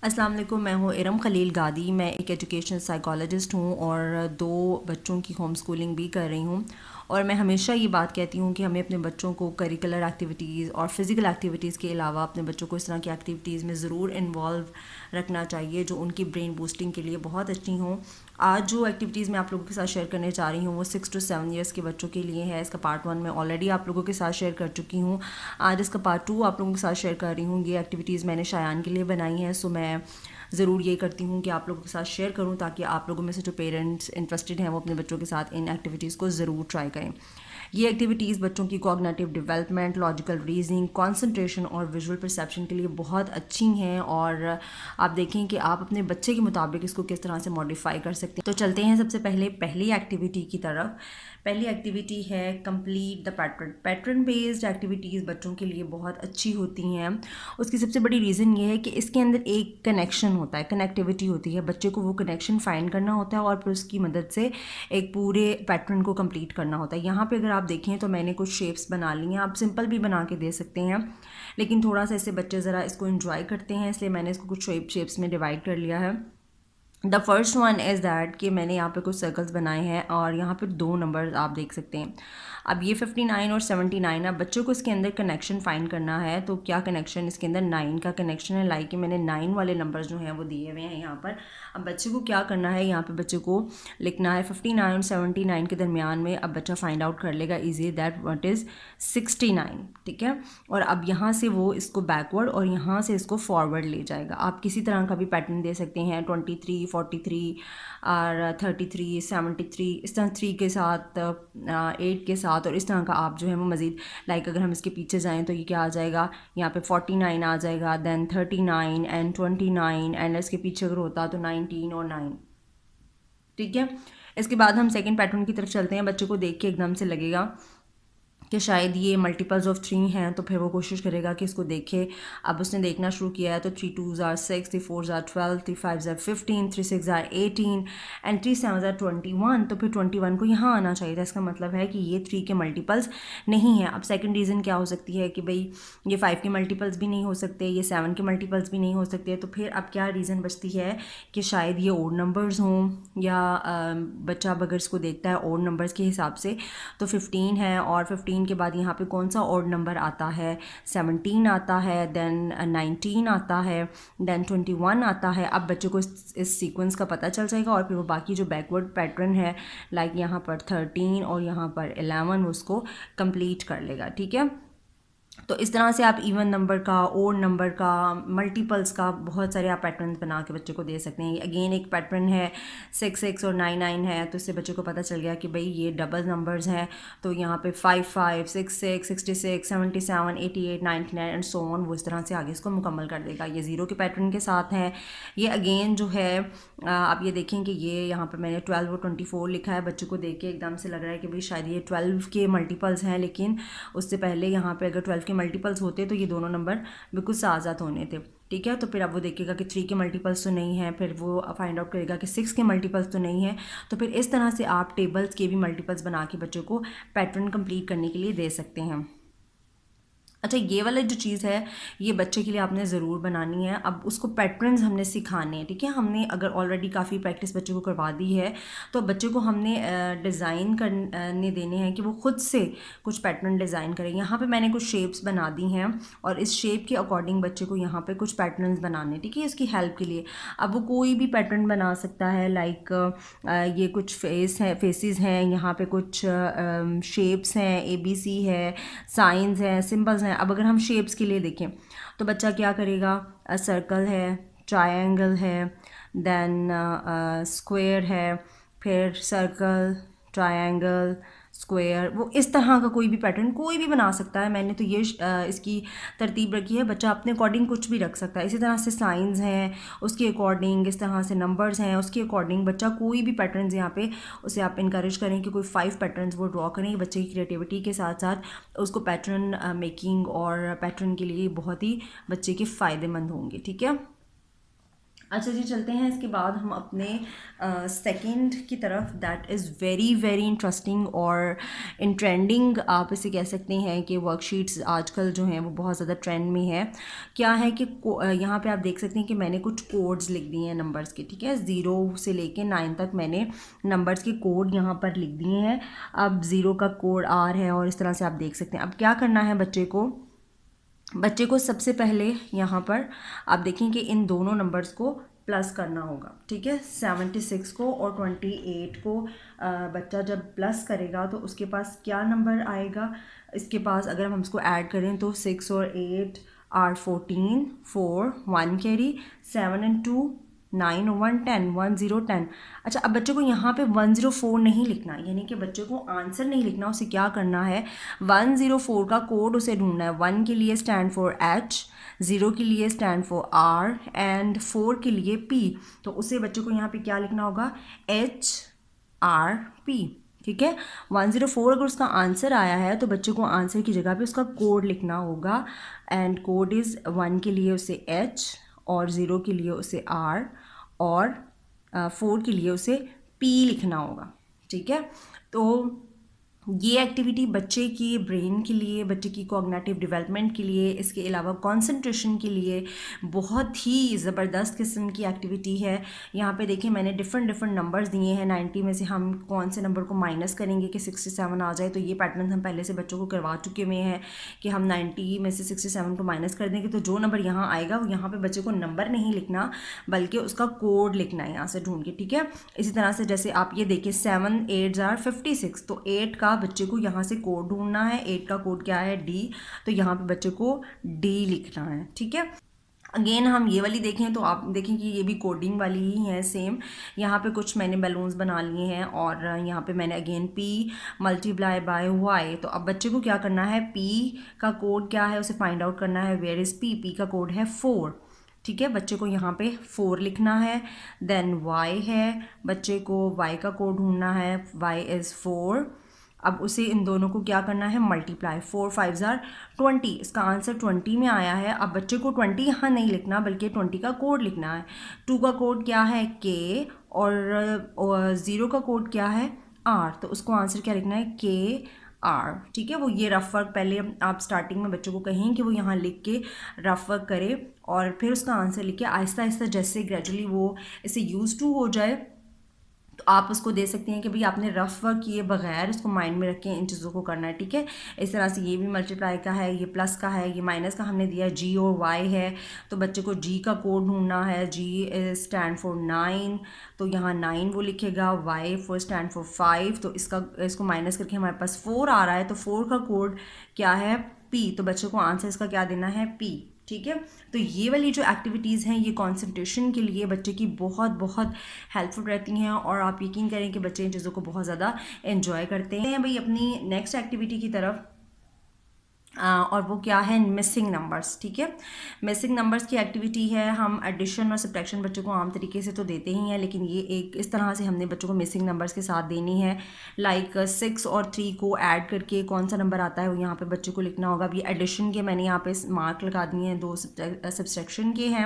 अस्सलाम वालेकुम, मैं हूँ इरम खलील गादी। मैं एक एजुकेशनल साइकोलॉजिस्ट हूँ और 2 बच्चों की होम स्कूलिंग भी कर रही हूँ। और मैं हमेशा ये बात कहती हूँ कि हमें अपने बच्चों को करिकुलर एक्टिविटीज़ और फिज़िकल एक्टिविटीज़ के अलावा अपने बच्चों को इस तरह की एक्टिविटीज़ में ज़रूर इन्वॉल्व रखना चाहिए जो उनकी ब्रेन बूस्टिंग के लिए बहुत अच्छी हों। आज जो एक्टिविटीज़ मैं आप लोगों के साथ शेयर करने जा रही हूँ वो 6 to 7 ईयर्स के बच्चों के लिए है। इसका पार्ट 1 मैं ऑलरेडी आप लोगों के साथ शेयर कर चुकी हूँ। आज इसका पार्ट 2 आप लोगों के साथ शेयर कर रही हूँ। ये एक्टिविटीज़ मैंने शायान के लिए बनाई हैं, सो मैं ज़रूर ये करती हूँ कि आप लोगों के साथ शेयर करूँ ताकि आप लोगों में से जो पेरेंट्स इंटरेस्टेड हैं वो अपने बच्चों के साथ इन एक्टिविटीज़ को ज़रूर ट्राई करें। ये एक्टिविटीज़ बच्चों की cognitive development, logical reasoning, concentration और विजुअल परसेप्शन के लिए बहुत अच्छी हैं और आप देखें कि आप अपने बच्चे के मुताबिक इसको किस तरह से मॉडिफाई कर सकते हैं। तो चलते हैं सबसे पहले पहली एक्टिविटी की तरफ। पहली एक्टिविटी है complete the pattern. Pattern based activities बच्चों के लिए बहुत अच्छी होती हैं। उसकी सबसे बड़ी रीज़न ये है कि इसके अंदर एक कनेक्शन होता है, कनेक्टिविटी होती है। बच्चे को वो कनेक्शन फाइंड करना होता है और फिर उसकी मदद से एक पूरे पैटर्न को कंप्लीट करना होता है। यहाँ पे अगर आप देखें तो मैंने कुछ शेप्स बना ली हैं। आप सिंपल भी बना के दे सकते हैं, लेकिन थोड़ा सा इससे बच्चे ज़रा इसको इन्जॉय करते हैं, इसलिए मैंने इसको कुछ शेप्स में डिवाइड कर लिया है। The first one is that कि मैंने यहाँ पे कुछ सर्कल्स बनाए हैं और यहाँ पे 2 नंबर्स आप देख सकते हैं। अब ये 59 और 79 है। बच्चों को इसके अंदर कनेक्शन फाइंड करना है। तो क्या कनेक्शन इसके अंदर 9 का कनेक्शन है। लाइक कि मैंने 9 वाले नंबर्स जो हैं वो दिए हुए हैं यहाँ पर। अब बच्चे को क्या करना है, यहाँ पे बच्चे को लिखना है 59 और 79 के दरमियान में। अब बच्चा फाइंड आउट कर लेगा ईजी दैट व्हाट इज़ 69, ठीक है। और अब यहाँ से वो इसको बैकवर्ड और यहाँ से इसको फॉरवर्ड ले जाएगा। आप किसी तरह का भी पैटर्न दे सकते हैं, 23, 43 और 33, 73, इस तरह 3 के साथ, 8 के साथ, और इस तरह का आप जो है वो मज़ीद लाइक अगर हम इसके पीछे जाएं तो ये क्या आ जाएगा, यहाँ पे 49 आ जाएगा, देन 39 एंड 29 एंड इसके पीछे अगर होता तो 19 और 9, ठीक है। इसके बाद हम सेकंड पैटर्न की तरफ चलते हैं। बच्चे को देख के एकदम से लगेगा कि शायद ये मल्टीपल्स ऑफ 3 हैं, तो फिर वो कोशिश करेगा कि इसको देखे। अब उसने देखना शुरू किया है तो 3 2s are 6, 3 4s are 12, 3 5s are 15, 3 6s are 18 and 3 7s are 21। तो फिर 21 को यहाँ आना चाहिए था। इसका मतलब है कि ये 3 के मल्टीपल्स नहीं है। अब सेकंड रीज़न क्या हो सकती है कि भाई ये 5 के मल्टीपल्स भी नहीं हो सकते, ये 7 के मल्टीपल्स भी नहीं हो सकते। तो फिर अब क्या रीज़न बचती है कि शायद ये ओड नंबर्स हों, या बच्चा अब अगर इसको देखता है ओड नंबर्स के हिसाब से तो 15 है, और 15 के बाद यहाँ पे कौन सा ऑड नंबर आता है, 17 आता है, देन 19 आता है, देन 21 आता है। अब बच्चे को इस सीक्वेंस का पता चल जाएगा और फिर वो बाकी जो बैकवर्ड पैटर्न है लाइक यहाँ पर 13 और यहाँ पर 11 उसको कंप्लीट कर लेगा, ठीक है। तो इस तरह से आप इवन नंबर का, ओड नंबर का, मल्टीपल्स का बहुत सारे आप पैटर्न्स बना के बच्चे को दे सकते हैं। अगेन एक पैटर्न है 6 और 9 है, तो इससे बच्चे को पता चल गया कि भाई ये डबल नंबर्स हैं। तो यहाँ पे 5 6 66 77 88 99 एंड सो ऑन, वो इस तरह से आगे इसको मुकम्मल कर देगा। ये 0 के पैटर्न के साथ हैं। ये अगेन जो है आप ये देखें कि ये यहाँ पर मैंने 12 और 24 लिखा है। बच्चे को देख के एकदम से लग रहा है कि भाई शायद ये 12 के मल्टीपल्स हैं, लेकिन उससे पहले यहाँ पे अगर 12 के मल्टीपल्स होते तो ये दोनों नंबर बिल्कुल साथ होने थे, ठीक है। तो फिर अब वो देखेगा कि 3 के मल्टीपल्स तो नहीं है, फिर वो फाइंड आउट करेगा कि 6 के मल्टीपल्स तो नहीं है। तो फिर इस तरह से आप टेबल्स के भी मल्टीपल्स बना के बच्चों को पैटर्न कंप्लीट करने के लिए दे सकते हैं। अच्छा, ये वाला जो चीज़ है ये बच्चे के लिए आपने ज़रूर बनानी है। अब उसको पैटर्न्स हमने सिखाने हैं, ठीक है। हमने अगर ऑलरेडी काफ़ी प्रैक्टिस बच्चे को करवा दी है तो बच्चे को हमने डिज़ाइन करने देने हैं कि वो खुद से कुछ पैटर्न डिज़ाइन करें। यहाँ पे मैंने कुछ शेप्स बना दी हैं और इस शेप के अकॉर्डिंग बच्चे को यहाँ पे कुछ पैटर्न्स बनाने, ठीक है, इसकी हेल्प के लिए। अब वो कोई भी पैटर्न बना सकता है, लाइक ये कुछ फेसेस हैं, यहाँ पे कुछ शेप्स हैं, ABC है, साइंस हैं, सिंबल्स हैं। अब अगर हम शेप्स के लिए देखें तो बच्चा क्या करेगा, सर्कल है, ट्रायंगल है, देन स्क्वायर है, फिर सर्कल, ट्रायंगल, स्क्वायर, वो इस तरह का कोई भी पैटर्न कोई भी बना सकता है। मैंने तो ये इसकी तरतीब रखी है, बच्चा अपने अकॉर्डिंग कुछ भी रख सकता है। इसी तरह से साइंस हैं, उसके अकॉर्डिंग, इस तरह से नंबर्स हैं, उसके अकॉर्डिंग बच्चा कोई भी पैटर्न्स यहाँ पे उसे आप इनकरेज करें कि कोई 5 पैटर्न्स वो ड्रॉ करें। बच्चे की क्रिएटिविटी के साथ साथ उसको पैटर्न मेकिंग और पैटर्न के लिए बहुत ही बच्चे के फ़ायदेमंद होंगे, ठीक है। अच्छा जी, चलते हैं इसके बाद हम अपने सेकंड की तरफ, that is very very interesting और इन ट्रेंडिंग, आप इसे कह सकते हैं कि वर्कशीट्स आजकल जो हैं वो बहुत ज़्यादा ट्रेंड में है। क्या है कि यहाँ पे आप देख सकते हैं कि मैंने कुछ कोड्स लिख दिए हैं नंबर्स के, ठीक है, 0 से लेके 9 तक मैंने नंबर्स के कोड यहाँ पर लिख दिए हैं। अब 0 का कोड R है और इस तरह से आप देख सकते हैं। अब क्या करना है बच्चे को सबसे पहले यहाँ पर आप देखें कि इन दोनों नंबर्स को प्लस करना होगा, ठीक है। 76 को और 28 को बच्चा जब प्लस करेगा तो उसके पास क्या नंबर आएगा, इसके पास अगर हम इसको ऐड करें तो 6 और 8 आर 14, 4 1 कैरी, 7 and 2 9 1 10 1 0 10। अच्छा, अब बच्चे को यहाँ पे 104 नहीं लिखना, यानी कि बच्चे को आंसर नहीं लिखना, उसे क्या करना है, 104 का कोड उसे ढूंढना है। 1 के लिए स्टैंड फॉर H, 0 के लिए स्टैंड फॉर R एंड 4 के लिए P। तो उसे बच्चे को यहाँ पे क्या लिखना होगा, HRP, ठीक है। 104 अगर उसका आंसर आया है तो बच्चे को आंसर की जगह पे उसका कोड लिखना होगा, एंड कोड इज़ 1 के लिए उसे H और 0 के लिए उसे R और 4 के लिए उसे P लिखना होगा, ठीक है। तो ये एक्टिविटी बच्चे की ब्रेन के लिए, बच्चे की कॉग्निटिव डेवलपमेंट के लिए, इसके अलावा कंसंट्रेशन के लिए बहुत ही ज़बरदस्त किस्म की एक्टिविटी है। यहाँ पे देखिए मैंने डिफरेंट नंबर्स दिए हैं। 90 में से हम कौन से नंबर को माइनस करेंगे कि 67 आ जाए, तो ये पैटर्न हम पहले से बच्चों को करवा चुके हुए हैं कि हम 90 में से 67 को माइनस कर देंगे तो जो नंबर यहाँ आएगा वो यहाँ पे बच्चे को नंबर नहीं लिखना बल्कि उसका कोड लिखना है यहाँ से ढूंढ के, ठीक है। इसी तरह से जैसे आप ये देखिए 7 8 आर 56, तो 8 का बच्चे को यहाँ से कोड ढूंढना है। 8 का कोड क्या है, D, तो यहाँ पे बच्चे को D लिखना है, ठीक है। अगेन हम ये वाली देखें तो आप देखें कि ये भी कोडिंग वाली ही है सेम। यहाँ पे कुछ मैंने बैलून्स बना लिए हैं और यहाँ पे मैंने again P multiply by Y। तो अब बच्चे को क्या करना है, P का कोड क्या है उसे फाइंड आउट करना है। वेयर इज़ P का कोड है 4, ठीक है। बच्चे को यहाँ पे 4 लिखना है। देन Y है, बच्चे को Y का कोड ढूंढना है। Y is 4। अब उसे इन दोनों को क्या करना है, मल्टीप्लाई। 4 5 आर 20, इसका आंसर 20 में आया है। अब बच्चे को 20 यहाँ नहीं लिखना बल्कि 20 का कोड लिखना है। 2 का कोड क्या है, K, और 0 का कोड क्या है, R, तो उसको आंसर क्या लिखना है, KR, ठीक है। वो ये रफ वर्क पहले आप स्टार्टिंग में बच्चों को कहें कि वो यहाँ लिख के रफ वर्क करे और फिर उसका आंसर लिख के आहिस्ता आहिस्ता जैसे ग्रेजुअली वो इसे यूज टू हो जाए तो आप उसको दे सकते हैं कि भाई आपने रफ वर्क किए बगैर उसको माइंड में रख के इन चीज़ों को करना है, ठीक है। इस तरह से ये भी मल्टीप्लाई का है, ये प्लस का है, ये माइनस का हमने दिया, G और Y है। तो बच्चे को G का कोड ढूंढना है। G स्टैंड फॉर 9, तो यहाँ 9 वो लिखेगा। Y फॉर स्टैंड फॉर 5, तो इसको माइनस करके हमारे पास 4 आ रहा है, तो 4 का कोड क्या है, P, तो बच्चे को आंसर इसका क्या देना है, P, ठीक है। तो ये वाली जो एक्टिविटीज़ हैं ये कंसंट्रेशन के लिए बच्चे की बहुत बहुत हेल्पफुल रहती हैं और आप यकीन करें कि बच्चे इन चीज़ों को बहुत ज़्यादा एंजॉय करते हैं। भाई अपनी नेक्स्ट एक्टिविटी की तरफ, और वो क्या है, मिसिंग नंबर्स, ठीक है। मिसिंग नंबर्स की एक्टिविटी है। हम एडिशन और सब्ट्रैक्शन बच्चों को आम तरीके से तो देते ही हैं, लेकिन ये एक इस तरह से हमने बच्चों को मिसिंग नंबर्स के साथ देनी है। लाइक 6 और 3 को ऐड करके कौन सा नंबर आता है वो यहाँ पे बच्चे को लिखना होगा। अब ये एडिशन के मैंने यहाँ पे मार्क लगा दिए हैं, 2 सब्ट्रैक्शन के हैं।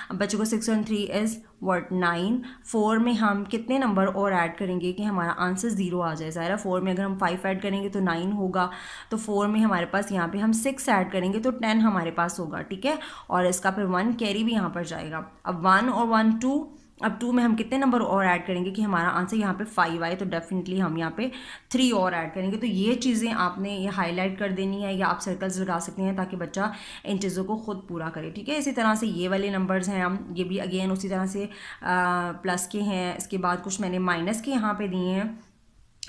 अब बच्चे को 6 और 3 इज़ वर्ड 9। 4 में हम कितने नंबर और ऐड करेंगे कि हमारा आंसर 0 आ जाए। ज़ाहिर 4 में अगर हम 5 ऐड करेंगे तो 9 होगा, तो 4 में हमारे पास यहाँ पे हम 6 ऐड करेंगे तो 10 हमारे पास होगा, ठीक है। और इसका फिर 1 कैरी भी यहाँ पर जाएगा। अब 1 और 1 2, अब 2 में हम कितने नंबर और ऐड करेंगे कि हमारा आंसर यहाँ पे 5 आए, तो डेफिनेटली हम यहाँ पे 3 और ऐड करेंगे। तो ये चीज़ें आपने ये हाईलाइट कर देनी है या आप सर्कल्स लगा सकते हैं ताकि बच्चा इन चीज़ों को खुद पूरा करे, ठीक है। इसी तरह से ये वाले नंबर्स हैं, हम ये भी अगेन उसी तरह से प्लस के हैं। इसके बाद कुछ मैंने माइनस के यहाँ पे दिए हैं।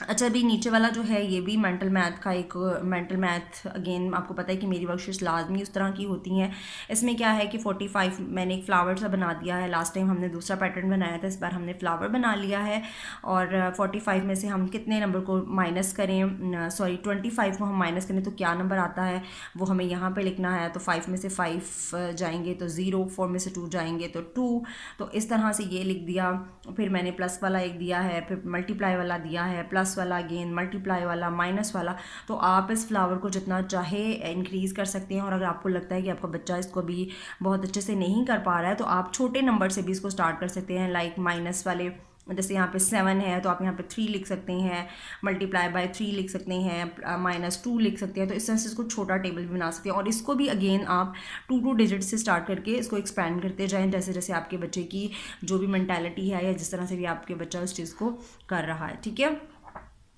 अच्छा, अभी नीचे वाला जो है ये भी मेंटल मैथ का एक मेंटल मैथ, अगेन आपको पता है कि मेरी वर्कशीट्स लाजमी उस तरह की होती हैं। इसमें क्या है कि 45 मैंने एक फ्लावर सा बना दिया है। लास्ट टाइम हमने दूसरा पैटर्न बनाया था, इस बार हमने फ्लावर बना लिया है। और 45 में से हम कितने नंबर को माइनस करें, सॉरी 25 को हम माइनस करें तो क्या नंबर आता है वो हमें यहाँ पर लिखना है। तो 5 में से 5 जाएंगे तो 0, 4 में से 2 जाएंगे तो 2, तो इस तरह से ये लिख दिया। फिर मैंने प्लस वाला एक दिया है, फिर मल्टीप्लाई वाला दिया है, प्लस प्लस वाला, अगेन मल्टीप्लाई वाला, माइनस वाला। तो आप इस फ्लावर को जितना चाहे इंक्रीज़ कर सकते हैं, और अगर आपको लगता है कि आपका बच्चा इसको भी बहुत अच्छे से नहीं कर पा रहा है तो आप छोटे नंबर से भी इसको स्टार्ट कर सकते हैं, लाइक माइनस वाले। जैसे यहाँ पे 7 है तो आप यहाँ पे 3 लिख सकते हैं, मल्टीप्लाई बाय 3 लिख सकते हैं, -2 लिख सकते हैं। तो इस तरह से इसको छोटा टेबल भी बना सकते हैं, और इसको भी अगेन आप 2 डिजिट से स्टार्ट करके इसको एक्सपैंड करते जाएं, जैसे जैसे आपके बच्चे की जो भी मेंटालिटी है या जिस तरह से भी आपके बच्चा उस चीज़ को कर रहा है। ठीक है।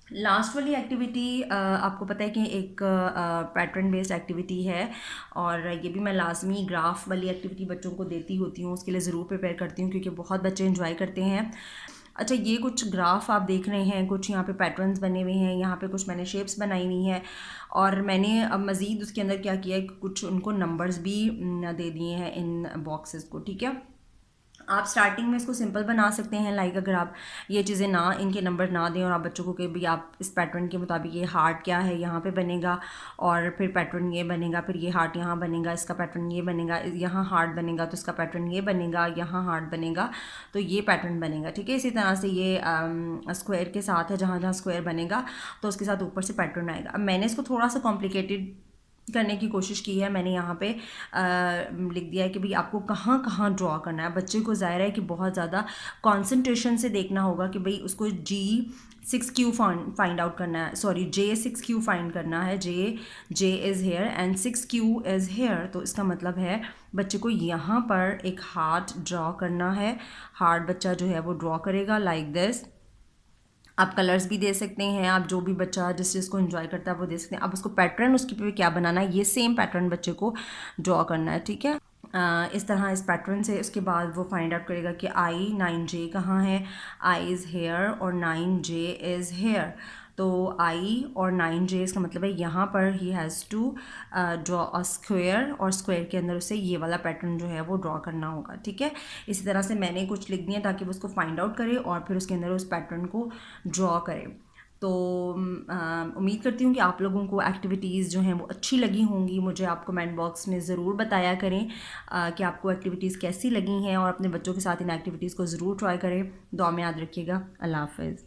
लास्ट वाली एक्टिविटी आपको पता है कि एक पैटर्न बेस्ड एक्टिविटी है, और ये भी मैं लाजमी ग्राफ वाली एक्टिविटी बच्चों को देती होती हूँ, उसके लिए ज़रूर प्रिपेयर करती हूँ क्योंकि बहुत बच्चे इंजॉय करते हैं। अच्छा, ये कुछ ग्राफ आप देख रहे हैं, कुछ यहाँ पे पैटर्न्स बने हुए हैं, यहाँ पे कुछ मैंने शेप्स बनाई हुई हैं, और मैंने अब मज़ीद उसके अंदर क्या किया है, कुछ उनको नंबर्स भी दे दिए हैं इन बॉक्सेस को। ठीक है। आप स्टार्टिंग में इसको सिंपल बना सकते हैं, लाइक अगर आप ये चीज़ें ना, इनके नंबर ना दें और आप बच्चों को कि भी आप इस पैटर्न के मुताबिक ये हार्ट क्या है यहाँ पे बनेगा, और फिर पैटर्न ये बनेगा, फिर ये हार्ट यहाँ बनेगा, इसका पैटर्न ये बनेगा, यहाँ हार्ट बनेगा तो इसका पैटर्न ये बनेगा, यहाँ हार्ट बनेगा तो ये पैटर्न बनेगा। ठीक है। इसी तरह से ये स्क्वायर के साथ है, जहाँ जहाँ स्क्वायर बनेगा तो उसके साथ ऊपर से पैटर्न आएगा। अब मैंने इसको थोड़ा सा कॉम्प्लिकेटेड करने की कोशिश की है। मैंने यहाँ पे लिख दिया है कि भाई आपको कहाँ कहाँ ड्रॉ करना है। बच्चे को ज़ाहिर है कि बहुत ज़्यादा कंसंट्रेशन से देखना होगा कि भाई उसको G6Q फाइंड आउट करना है, सॉरी J6Q फाइंड करना है। J is here and 6Q is here. तो इसका मतलब है बच्चे को यहाँ पर एक हार्ट ड्रॉ करना है। हार्ट बच्चा जो है वो ड्रॉ करेगा लाइक दिस। आप कलर्स भी दे सकते हैं, आप जो भी बच्चा जिस चीज़ को एंजॉय करता है वो दे सकते हैं। अब उसको पैटर्न उसके पे क्या बनाना है, ये सेम पैटर्न बच्चे को ड्रॉ करना है। ठीक है। इस तरह इस पैटर्न से उसके बाद वो फाइंड आउट करेगा कि I9J कहाँ है। I इज़ हेयर और 9J इज़ हेयर। तो I और 9J इसका मतलब है यहाँ पर ही has to draw a square, और स्क्वायर के अंदर उसे ये वाला पैटर्न जो है वो ड्रॉ करना होगा। ठीक है। इसी तरह से मैंने कुछ लिख दिया ताकि वो उसको फाइंड आउट करे और फिर उसके अंदर उस पैटर्न को ड्रॉ करे। तो उम्मीद करती हूँ कि आप लोगों को एक्टिविटीज़ जो हैं वो अच्छी लगी होंगी। मुझे आप कमेंट बॉक्स में ज़रूर बताया करें कि आपको एक्टिविटीज़ कैसी लगी हैं, और अपने बच्चों के साथ इन एक्टिविटीज़ को ज़रूर ट्राई करें। दुआ में याद रखिएगा। अल्लाह हाफ़िज़।